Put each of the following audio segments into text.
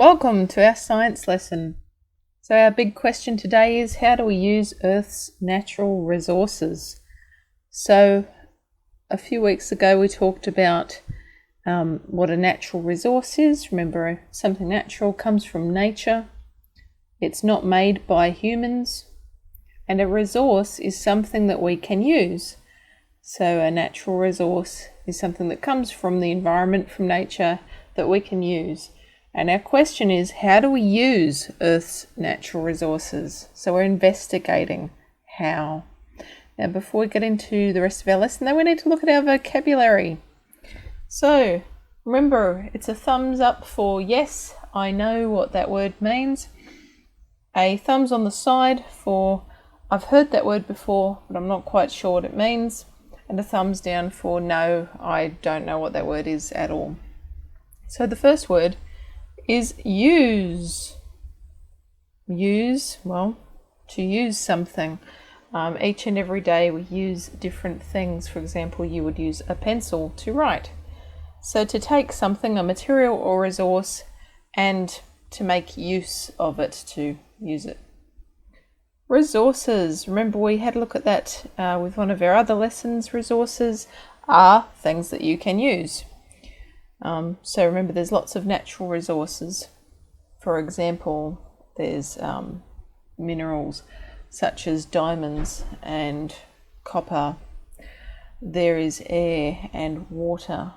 Welcome to our science lesson. So our big question today is, how do we use Earth's natural resources? So a few weeks ago we talked about what a natural resource is. Remember, something natural comes from nature. It's not made by humans. And a resource is something that we can use. So a natural resource is something that comes from the environment, from nature, that we can use. And our question is, how do we use Earth's natural resources? So we're investigating how. Now, before we get into the rest of our lesson, though, we need to look at our vocabulary. So remember, it's a thumbs up for yes, I know what that word means. A thumbs on the side for I've heard that word before, but I'm not quite sure what it means. And a thumbs down for no, I don't know what that word is at all. So the first word is use. Use, well, to use something. Each and every day we use different things. For example, you would use a pencil to write. So to take something, a material or resource, and to make use of it, to use it. Resources. Remember, we had a look at that with one of our other lessons. Resources are things that you can use. So remember, there's lots of natural resources. For example, there's minerals such as diamonds and copper. There is air and water.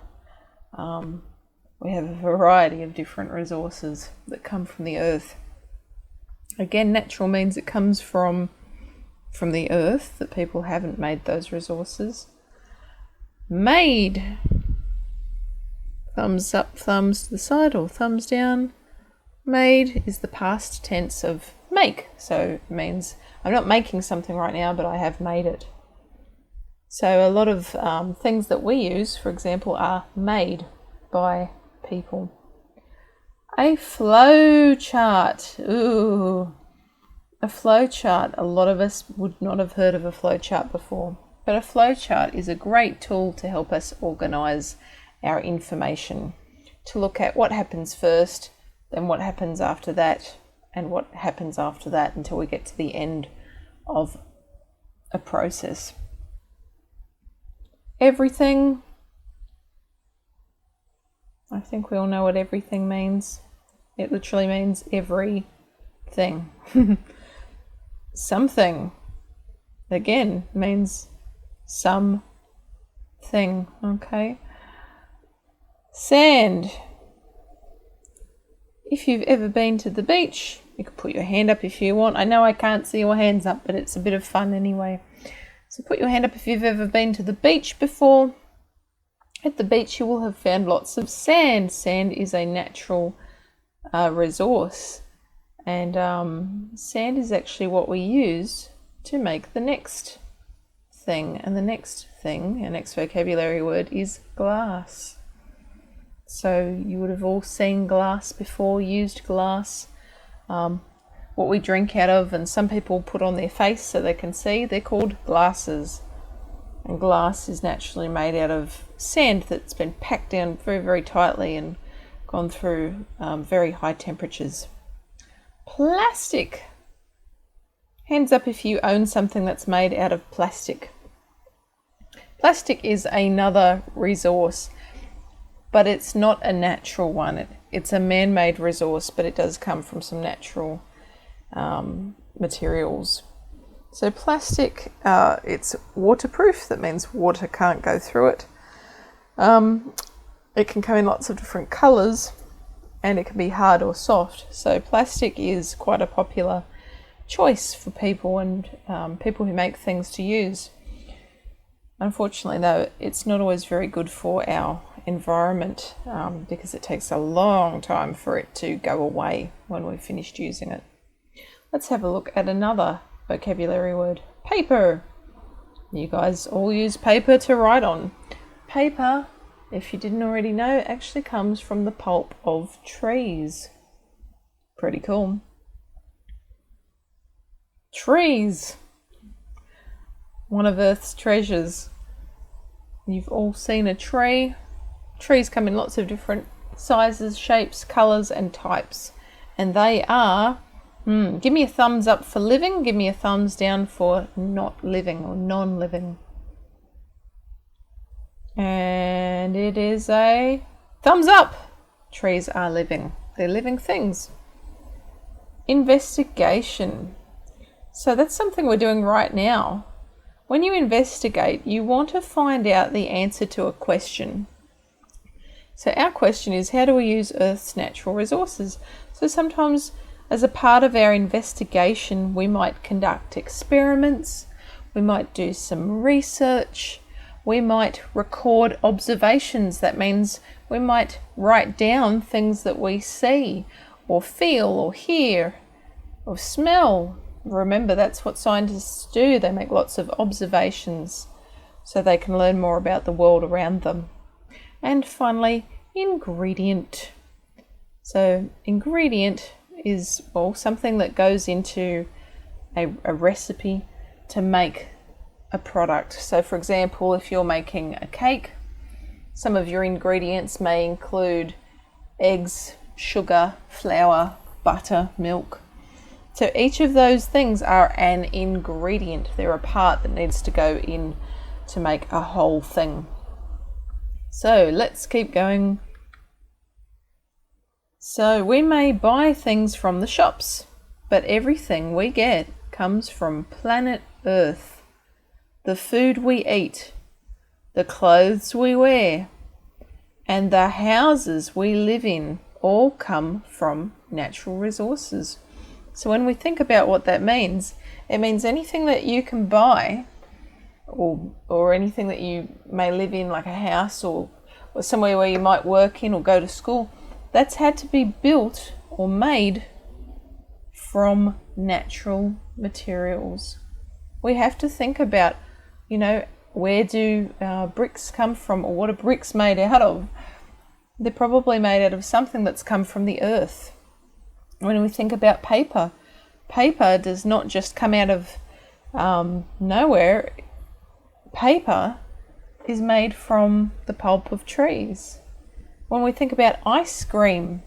We have a variety of different resources that come from the earth. Again, natural means it comes from the earth, that people haven't made those resources. Made. Thumbs up, thumbs to the side, or thumbs down. Made is the past tense of make. So it means I'm not making something right now, but I have made it. So a lot of things that we use, for example, are made by people. A flow chart. Ooh, a flow chart. A lot of us would not have heard of a flow chart before. But a flow chart is a great tool to help us organise our information, to look at what happens first, then what happens after that, and what happens after that until we get to the end of a process. Everything. I think we all know what everything means. It literally means everything. Something, again, means something, okay? Sand. If you've ever been to the beach, you can put your hand up if you want. I know I can't see your hands up, but it's a bit of fun anyway. So put your hand up if you've ever been to the beach before. At the beach you will have found lots of sand. Sand is a natural resource, and sand is actually what we use to make the next thing. And the next thing, our next vocabulary word, is glass. So you would have all seen glass before, used glass. What we drink out of, and some people put on their face so they can see, they're called glasses. And glass is naturally made out of sand that's been packed down very, very tightly and gone through very high temperatures. Plastic. Hands up if you own something that's made out of plastic. Plastic is another resource, but it's not a natural one. It's a man-made resource, but it does come from some natural materials. So plastic, it's waterproof. That means water can't go through it. It can come in lots of different colours, and it can be hard or soft. So plastic is quite a popular choice for people, and people who make things to use. Unfortunately, though, it's not always very good for our environment because it takes a long time for it to go away when we've finished using it. Let's have a look at another vocabulary word. Paper. You guys all use paper to write on. Paper, if you didn't already know, actually comes from the pulp of trees. Pretty cool. Trees. One of Earth's treasures. You've all seen a tree. Trees come in lots of different sizes, shapes, colours and types. And they are, give me a thumbs up for living, give me a thumbs down for not living or non-living. And it is a thumbs up. Trees are living. They're living things. Investigation. So that's something we're doing right now. When you investigate, you want to find out the answer to a question. So our question is, how do we use Earth's natural resources? So sometimes as a part of our investigation, we might conduct experiments, we might do some research, we might record observations. That means we might write down things that we see or feel or hear or smell. Remember, that's what scientists do. They make lots of observations so they can learn more about the world around them. And finally, ingredient. So ingredient is, well, something that goes into a recipe to make a product. So for example, if you're making a cake, some of your ingredients may include eggs, sugar, flour, butter, milk. So each of those things are an ingredient. They're a part that needs to go in to make a whole thing. So let's keep going. So we may buy things from the shops, but everything we get comes from planet Earth. The food we eat, the clothes we wear, and the houses we live in all come from natural resources. So when we think about what that means, it means anything that you can buy or anything that you may live in, like a house or somewhere where you might work in or go to school, that's had to be built or made from natural materials. We have to think about, where do bricks come from, or what are bricks made out of? They're probably made out of something that's come from the earth. When we think about paper, paper does not just come out of nowhere. Paper is made from the pulp of trees. When we think about ice cream,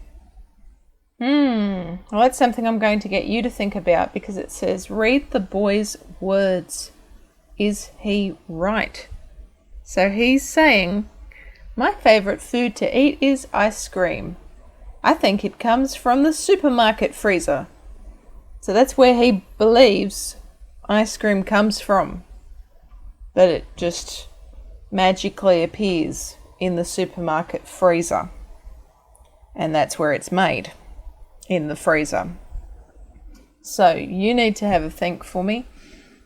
well, that's something I'm going to get you to think about, because it says, read the boy's words. Is he right? So he's saying, my favourite food to eat is ice cream. I think it comes from the supermarket freezer. So that's where he believes ice cream comes from. That it just magically appears in the supermarket freezer. And that's where it's made, in the freezer. So you need to have a think for me.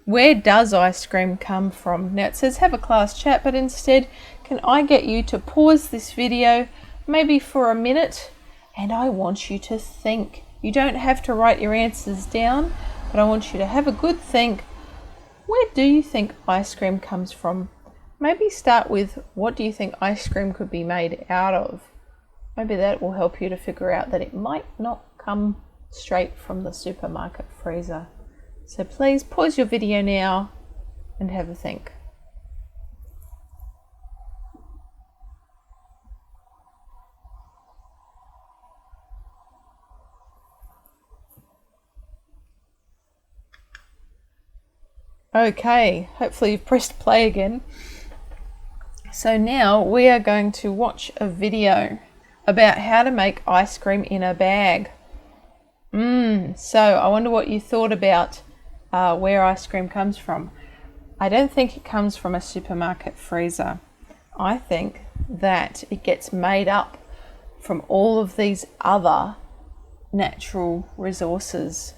Where does ice cream come from? Now it says have a class chat, but instead, can I get you to pause this video, maybe for a minute, and I want you to think. You don't have to write your answers down, but I want you to have a good think. Where do you think ice cream comes from? Maybe start with, what do you think ice cream could be made out of? Maybe that will help you to figure out that it might not come straight from the supermarket freezer. So please pause your video now and have a think. Okay, hopefully you've pressed play again. So now we are going to watch a video about how to make ice cream in a bag. So I wonder what you thought about where ice cream comes from. I don't think it comes from a supermarket freezer. I think that it gets made up from all of these other natural resources.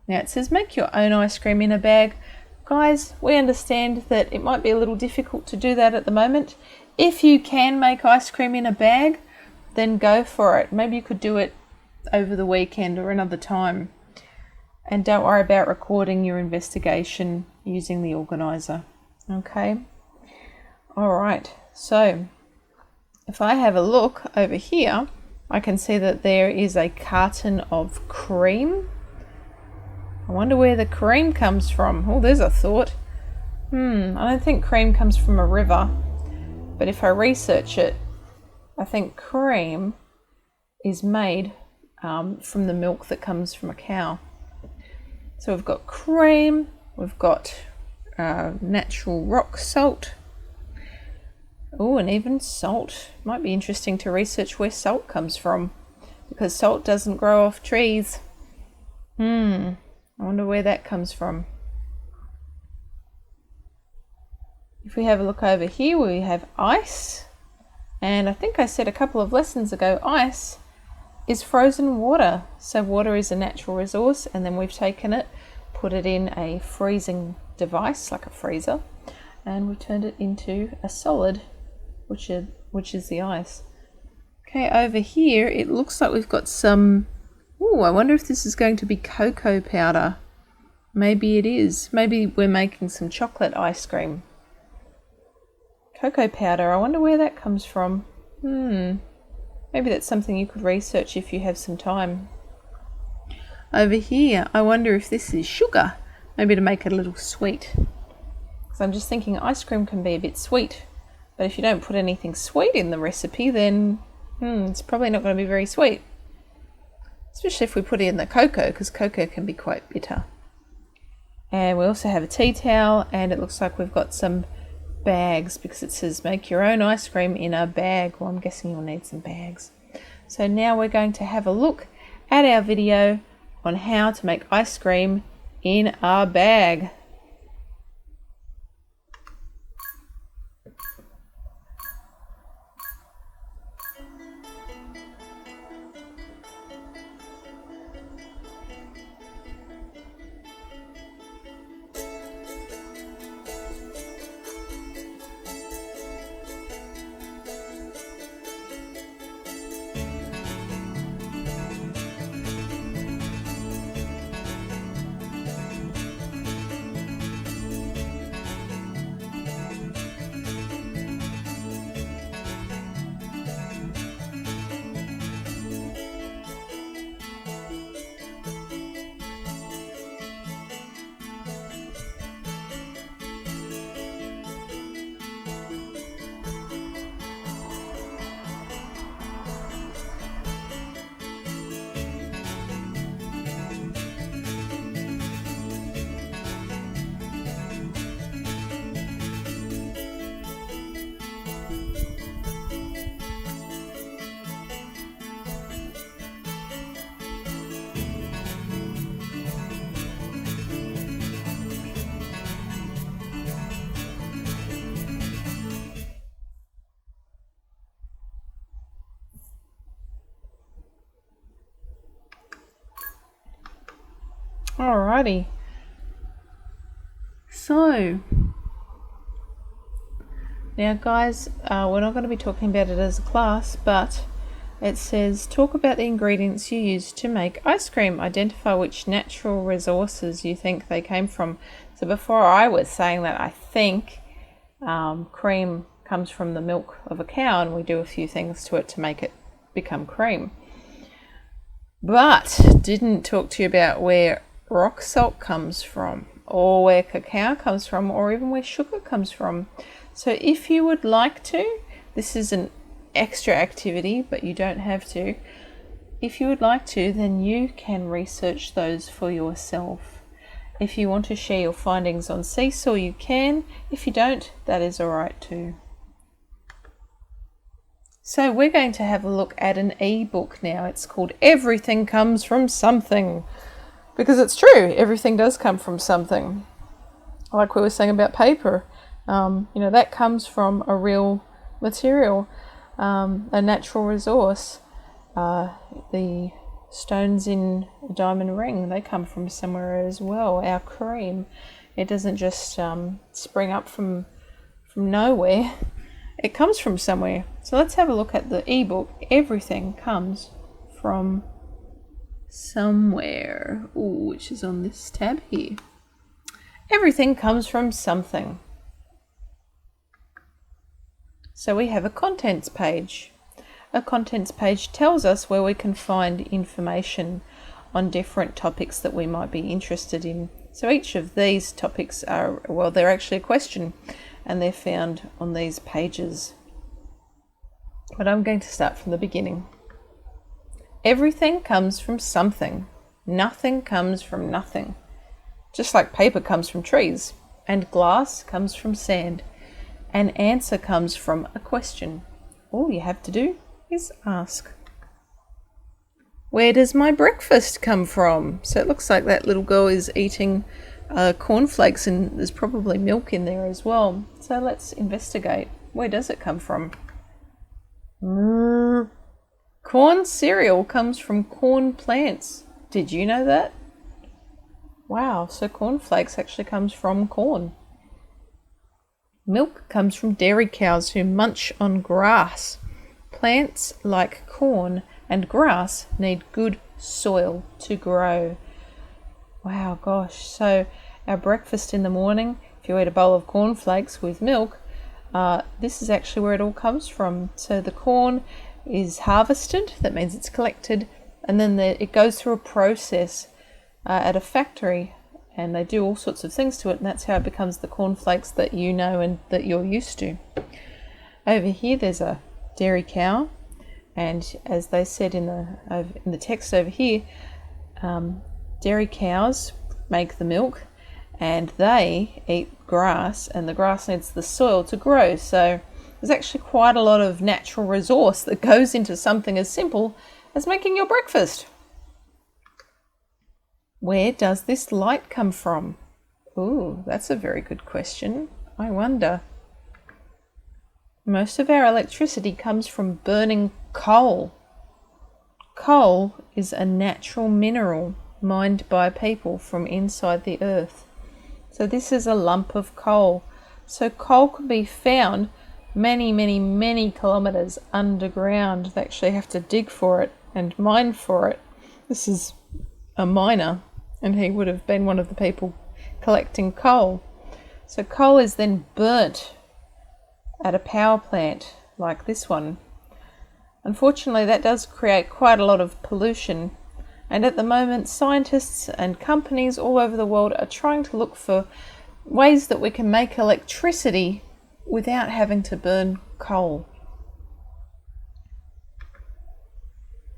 Now it says make your own ice cream in a bag. Guys, we understand that it might be a little difficult to do that at the moment. If you can make ice cream in a bag, then go for it. Maybe you could do it over the weekend or another time. And don't worry about recording your investigation using the organizer. Okay? Alright, so if I have a look over here, I can see that there is a carton of cream. I wonder where the cream comes from. Oh, there's a thought. I don't think cream comes from a river, but if I research it, I think cream is made from the milk that comes from a cow. So we've got cream, we've got natural rock salt. Oh, and even salt. Might be interesting to research where salt comes from, because salt doesn't grow off trees. I wonder where that comes from. If we have a look over here, we have ice. And I think I said a couple of lessons ago, ice is frozen water. So water is a natural resource, and then we've taken it, put it in a freezing device like a freezer, and we've turned it into a solid, which is the ice. Okay, over here it looks like we've got some, I wonder if this is going to be cocoa powder. Maybe it is. Maybe we're making some chocolate ice cream. Cocoa powder, I wonder where that comes from. Maybe that's something you could research if you have some time. Over here, I wonder if this is sugar, maybe to make it a little sweet. So I'm just thinking ice cream can be a bit sweet, but if you don't put anything sweet in the recipe, then it's probably not going to be very sweet. Especially if we put in the cocoa, because cocoa can be quite bitter. And we also have a tea towel, and it looks like we've got some bags, because it says make your own ice cream in a bag. Well, I'm guessing you'll need some bags. So now we're going to have a look at our video on how to make ice cream in a bag. Alrighty. So, now guys, we're not going to be talking about it as a class, but it says talk about the ingredients you use to make ice cream. Identify which natural resources you think they came from. So before I was saying that I think cream comes from the milk of a cow, and we do a few things to it to make it become cream. But didn't talk to you about where rock salt comes from, or where cacao comes from, or even where sugar comes from. So if you would like to, this is an extra activity, but you don't have to. If you would like to, then you can research those for yourself. If you want to share your findings on Seesaw, you can. If you don't, that is alright too. So we're going to have a look at an ebook now. It's called Everything Comes From Something. Because it's true, everything does come from something. Like we were saying about paper, that comes from a real material, a natural resource. The stones in a diamond ring, they come from somewhere as well. Our cream, it doesn't just spring up from nowhere. It comes from somewhere. So let's have a look at the ebook. Everything comes from somewhere, which is on this tab here. Everything comes from something. So we have a contents page. A contents page tells us where we can find information on different topics that we might be interested in. So each of these topics are, they're actually a question, and they're found on these pages. But I'm going to start from the beginning. Everything comes from something. Nothing comes from nothing. Just like paper comes from trees, and glass comes from sand. An answer comes from a question. All you have to do is ask. Where does my breakfast come from? So it looks like that little girl is eating cornflakes, and there's probably milk in there as well. So let's investigate. Where does it come from? Corn cereal comes from corn plants. Did you know that? Wow, so cornflakes actually comes from corn. Milk comes from dairy cows who munch on grass. Plants like corn and grass need good soil to grow. Wow, gosh. So our breakfast in the morning, if you eat a bowl of cornflakes with milk, this is actually where it all comes from. So the corn is harvested, that means it's collected, and then it goes through a process at a factory, and they do all sorts of things to it, and that's how it becomes the cornflakes that you know and that you're used to. Over here there's a dairy cow, and as they said in the text over here, dairy cows make the milk and they eat grass, and the grass needs the soil to grow. So there's actually quite a lot of natural resource that goes into something as simple as making your breakfast. Where does this light come from? Ooh, that's a very good question. I wonder. Most of our electricity comes from burning coal. Coal is a natural mineral mined by people from inside the earth. So this is a lump of coal. So coal can be found many, many, many kilometers underground. They actually have to dig for it and mine for it. This is a miner, and he would have been one of the people collecting coal. So coal is then burnt at a power plant like this one. Unfortunately, that does create quite a lot of pollution, and at the moment scientists and companies all over the world are trying to look for ways that we can make electricity without having to burn coal.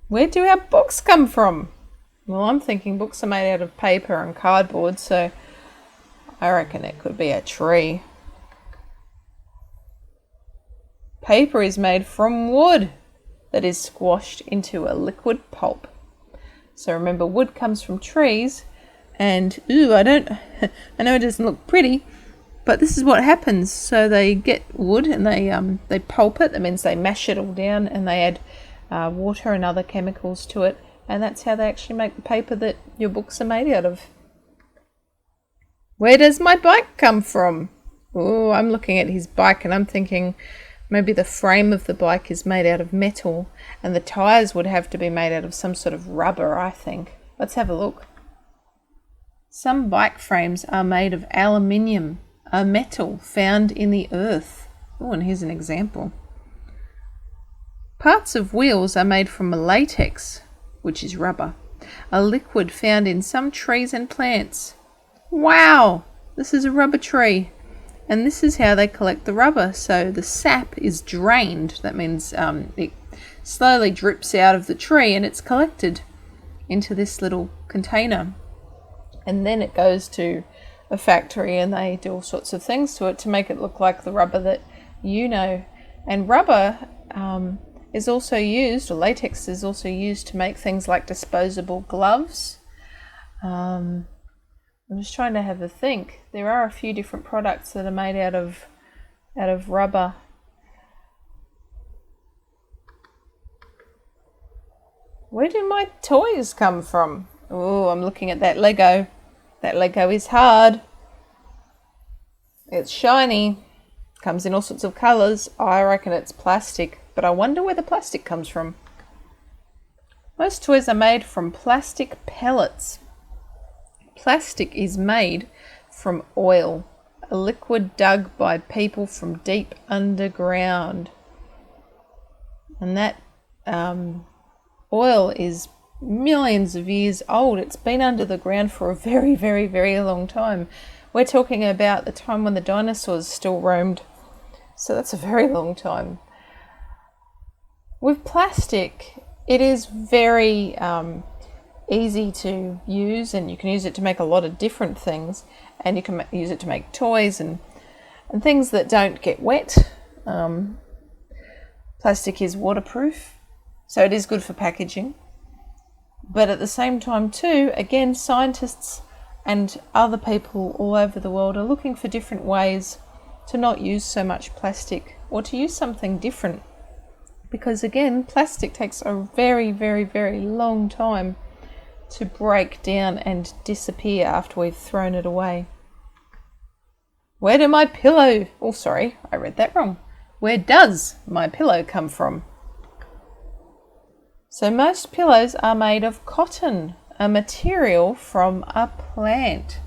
Where do our books come from? Well, I'm thinking books are made out of paper and cardboard, so I reckon it could be a tree. Paper is made from wood that is squashed into a liquid pulp. So remember, wood comes from trees, and I know it doesn't look pretty, but this is what happens. So they get wood and they pulp it. That means they mash it all down and they add water and other chemicals to it, and that's how they actually make the paper that your books are made out of. Where does my bike come from? Oh, I'm looking at his bike and I'm thinking maybe the frame of the bike is made out of metal and the tyres would have to be made out of some sort of rubber, I think. Let's have a look. Some bike frames are made of aluminium, a metal found in the earth. Oh, and here's an example. Parts of wheels are made from latex, which is rubber, a liquid found in some trees and plants. Wow, this is a rubber tree. And this is how they collect the rubber. So the sap is drained. That means it slowly drips out of the tree and it's collected into this little container. And then it goes to a factory and they do all sorts of things to it to make it look like the rubber that you know. And rubber is also used, or latex is also used to make things like disposable gloves. I'm just trying to have a think. There are a few different products that are made out of rubber. Where do my toys come from? Oh, I'm looking at that Lego. That Lego is hard. It's shiny. Comes in all sorts of colours. I reckon it's plastic, but I wonder where the plastic comes from. Most toys are made from plastic pellets. Plastic is made from oil, a liquid dug by people from deep underground. And that oil is millions of years old. It's been under the ground for a very, very, very long time. We're talking about the time when the dinosaurs still roamed. So that's a very long time. With plastic, It is very easy to use, and you can use it to make a lot of different things, and you can use it to make toys and things that don't get wet. Plastic is waterproof, so it is good for packaging. But at the same time too, again, scientists and other people all over the world are looking for different ways to not use so much plastic, or to use something different. Because again, plastic takes a very, very, very long time to break down and disappear after we've thrown it away. Where do my pillow... Oh, sorry, I read that wrong. Where does my pillow come from? So most pillows are made of cotton, a material from a plant.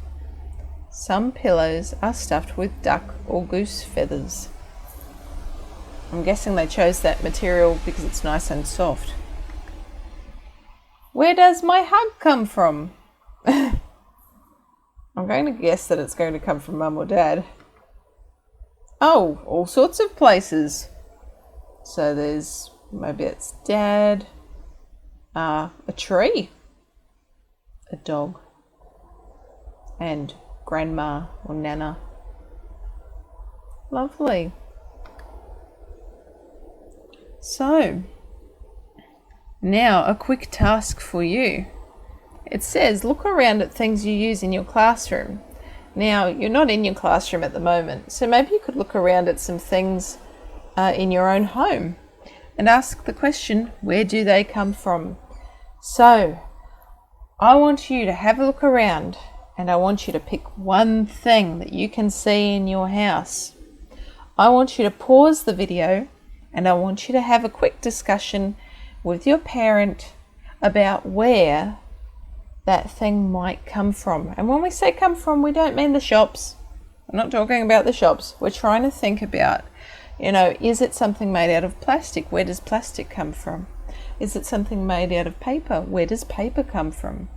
Some pillows are stuffed with duck or goose feathers. I'm guessing they chose that material because it's nice and soft. Where does my hug come from? I'm going to guess that it's going to come from Mum or Dad. Oh, all sorts of places. So there's, maybe it's Dad, a tree, a dog, and Grandma or Nana. Lovely. So, now a quick task for you. It says look around at things you use in your classroom. Now, you're not in your classroom at the moment, so maybe you could look around at some things in your own home and ask the question, where do they come from? So, I want you to have a look around, and I want you to pick one thing that you can see in your house. I want you to pause the video, and I want you to have a quick discussion with your parent about where that thing might come from. And when we say come from, we don't mean the shops. I'm not talking about the shops. We're trying to think about, is it something made out of plastic? Where does plastic come from? Is it something made out of paper? Where does paper come from?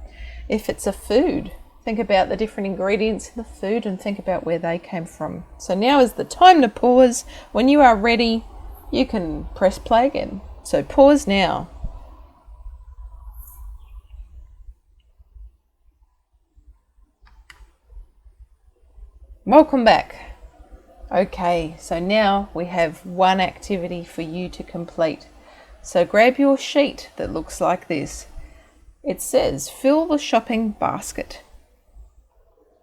If it's a food, think about the different ingredients in the food and think about where they came from. So now is the time to pause. When you are ready, you can press play again. So pause now. Welcome back. Okay, so now we have one activity for you to complete. So grab your sheet that looks like this. It says, fill the shopping basket.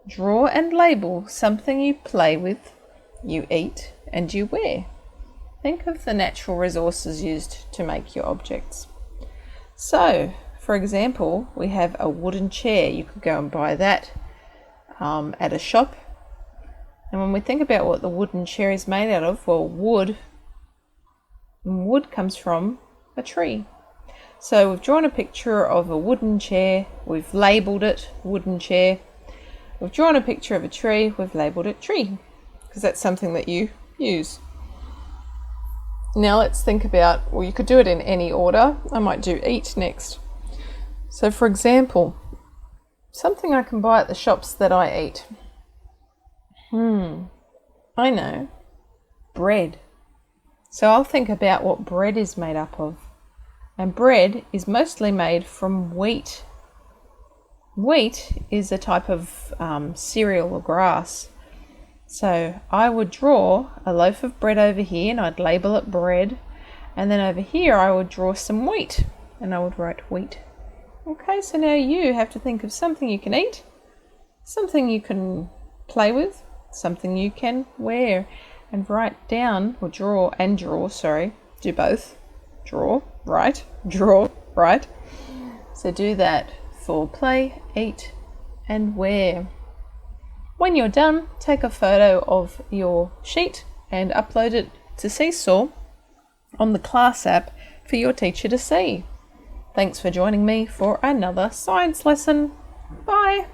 Draw and label something you play with, you eat, and you wear. Think of the natural resources used to make your objects. So, for example, we have a wooden chair. You could go and buy that at a shop. And when we think about what the wooden chair is made out of, well, wood comes from a tree. So we've drawn a picture of a wooden chair, we've labelled it wooden chair. We've drawn a picture of a tree, we've labelled it tree, because that's something that you use. Now let's think about, well, you could do it in any order. I might do eat next. So for example, something I can buy at the shops that I eat. I know. Bread. So I'll think about what bread is made up of. And bread is mostly made from wheat. Wheat is a type of cereal or grass. So I would draw a loaf of bread over here and I'd label it bread. And then over here I would draw some wheat and I would write wheat. Okay, so now you have to think of something you can eat, something you can play with, something you can wear, and write down, or draw, do both. Draw, write, So do that for play, eat, and wear. When you're done, take a photo of your sheet and upload it to Seesaw on the class app for your teacher to see. Thanks for joining me for another science lesson. Bye.